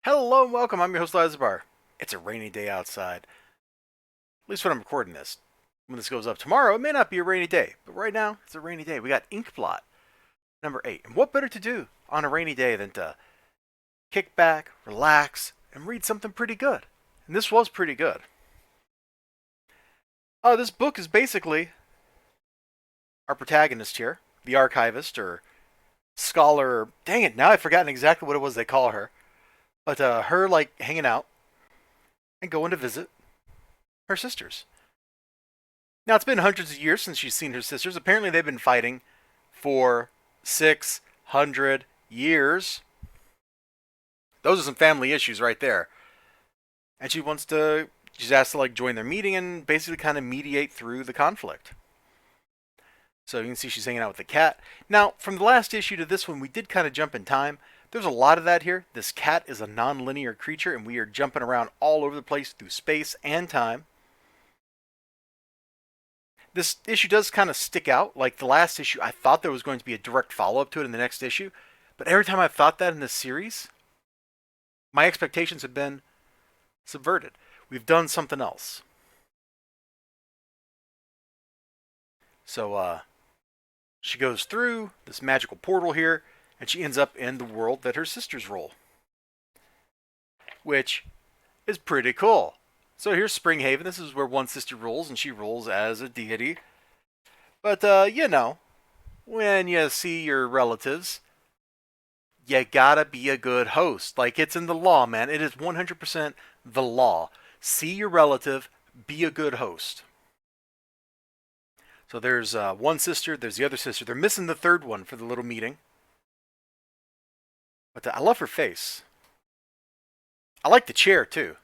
Hello and welcome. I'm your host, Elizibar. It's a rainy day outside. At least when I'm recording this. When this goes up tomorrow, it may not be a rainy day, but right now, it's a rainy day. We got Inkblot, number 8. And what better to do on a rainy day than to kick back, relax, and read something pretty good? And this was pretty good. This book is basically our protagonist here, the archivist or scholar. Dang it, now I've forgotten exactly what it was they call her. But her, like, hanging out and going to visit her sisters. Now, it's been hundreds of years since she's seen her sisters. Apparently, they've been fighting for 600 years. Those are some family issues right there. And she's asked to, like, join their meeting and basically kind of mediate through the conflict. So you can see she's hanging out with the cat. Now, from the last issue to this one, we did kind of jump in time. There's a lot of that here. This cat is a non-linear creature, and we are jumping around all over the place through space and time. This issue does kind of stick out. Like the last issue, I thought there was going to be a direct follow-up to it in the next issue. But every time I've thought that in this series, my expectations have been subverted. We've done something else. So, she goes through this magical portal here, and she ends up in the world that her sisters rule, which is pretty cool. So here's Springhaven. This is where one sister rules, and she rules as a deity. But, when you see your relatives, you gotta be a good host. Like, it's in the law, man. It is 100% the law. See your relative, be a good host. So there's one sister, there's the other sister. They're missing the third one for the little meeting. But I love her face. I like the chair, too.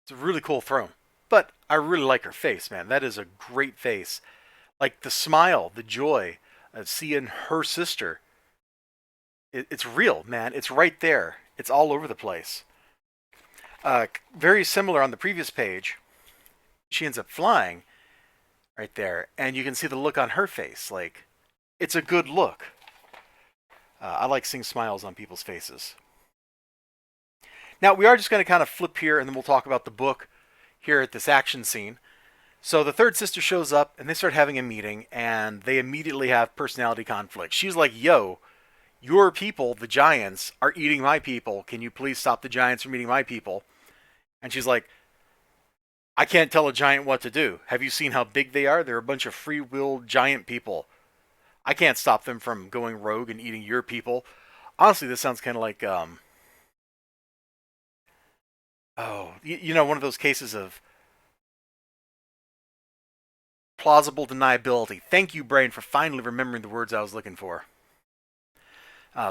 It's a really cool throne. But I really like her face, man. That is a great face. Like the smile, the joy of seeing her sister. It's real, man. It's right there. It's all over the place. Very similar on the previous page. She ends up flying right there. And you can see the look on her face. Like, it's a good look. I like seeing smiles on people's faces. Now, we are just going to kind of flip here, and then we'll talk about the book here at this action scene. So the third sister shows up, and they start having a meeting, and they immediately have personality conflict. She's like, yo, your people, the giants, are eating my people. Can you please stop the giants from eating my people? And she's like, I can't tell a giant what to do. Have you seen how big they are? They're a bunch of free-willed giant people. I can't stop them from going rogue and eating your people. Honestly, this sounds kind of like, one of those cases of plausible deniability. Thank you, brain, for finally remembering the words I was looking for.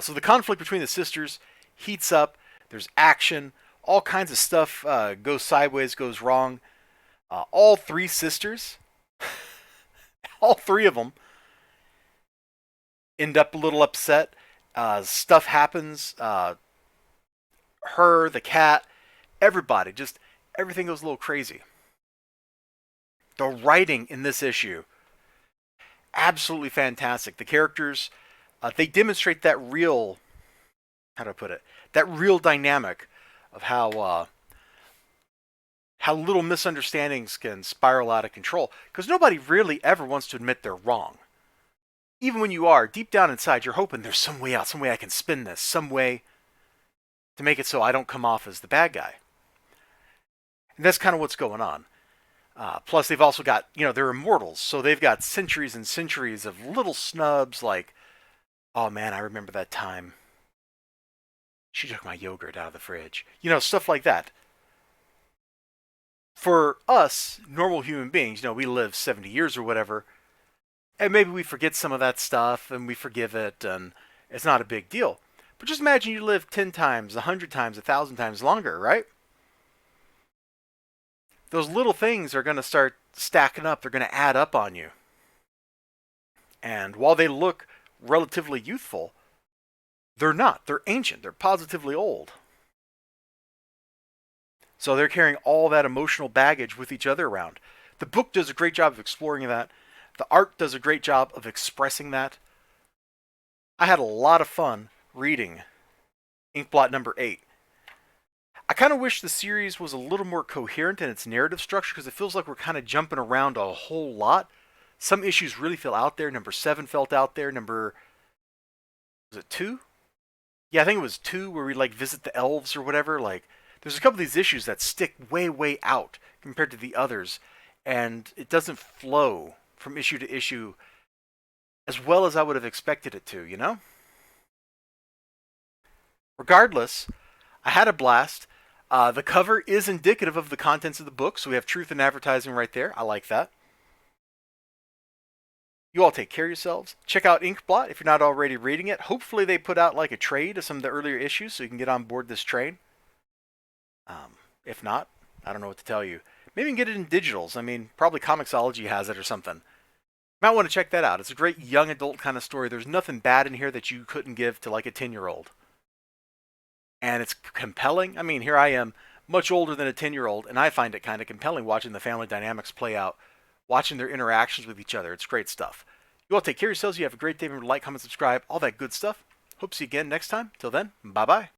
So the conflict between the sisters heats up. There's action. All kinds of stuff goes sideways, goes wrong. All three sisters, all three of them, end up a little upset. Stuff happens. Her, the cat, everybody, just everything goes a little crazy. The writing in this issue, absolutely fantastic. The characters, they demonstrate that real, how do I put it, that real dynamic of how little misunderstandings can spiral out of control. Because nobody really ever wants to admit they're wrong. Even when you are, deep down inside, you're hoping there's some way out, some way I can spin this, some way to make it so I don't come off as the bad guy. And that's kind of what's going on. Plus, they've also got, they're immortals, so they've got centuries and centuries of little snubs like, oh man, I remember that time she took my yogurt out of the fridge. Stuff like that. For us, normal human beings, we live 70 years or whatever, and maybe we forget some of that stuff, and we forgive it, and it's not a big deal. But just imagine you live 10 times, 100 times, 1,000 times longer, right? Those little things are going to start stacking up. They're going to add up on you. And while they look relatively youthful, they're not. They're ancient. They're positively old. So they're carrying all that emotional baggage with each other around. The book does a great job of exploring that. The art does a great job of expressing that. I had a lot of fun reading Inkblot number 8. I kind of wish the series was a little more coherent in its narrative structure because it feels like we're kind of jumping around a whole lot. Some issues really feel out there. Number 7 felt out there. Number, was it 2? Yeah, I think it was 2 where we like visit the elves or whatever. Like, there's a couple of these issues that stick way, way out compared to the others, and it doesn't flow from issue to issue as well as I would have expected it to, you know? Regardless, I had a blast. The cover is indicative of the contents of the book, so we have truth in advertising right there. I like that. You all take care of yourselves. Check out Inkblot if you're not already reading it. Hopefully they put out like a trade of some of the earlier issues so you can get on board this train. If not, I don't know what to tell you. Maybe you can get it in digitals. I mean, probably Comixology has it or something. Might want to check that out. It's a great young adult kind of story. There's nothing bad in here that you couldn't give to like a 10-year-old. And it's compelling. I mean, here I am, much older than a 10-year-old, and I find it kind of compelling watching the family dynamics play out, watching their interactions with each other. It's great stuff. You all take care of yourselves. You have a great day. Remember to like, comment, subscribe, all that good stuff. Hope to see you again next time. Till then, bye-bye.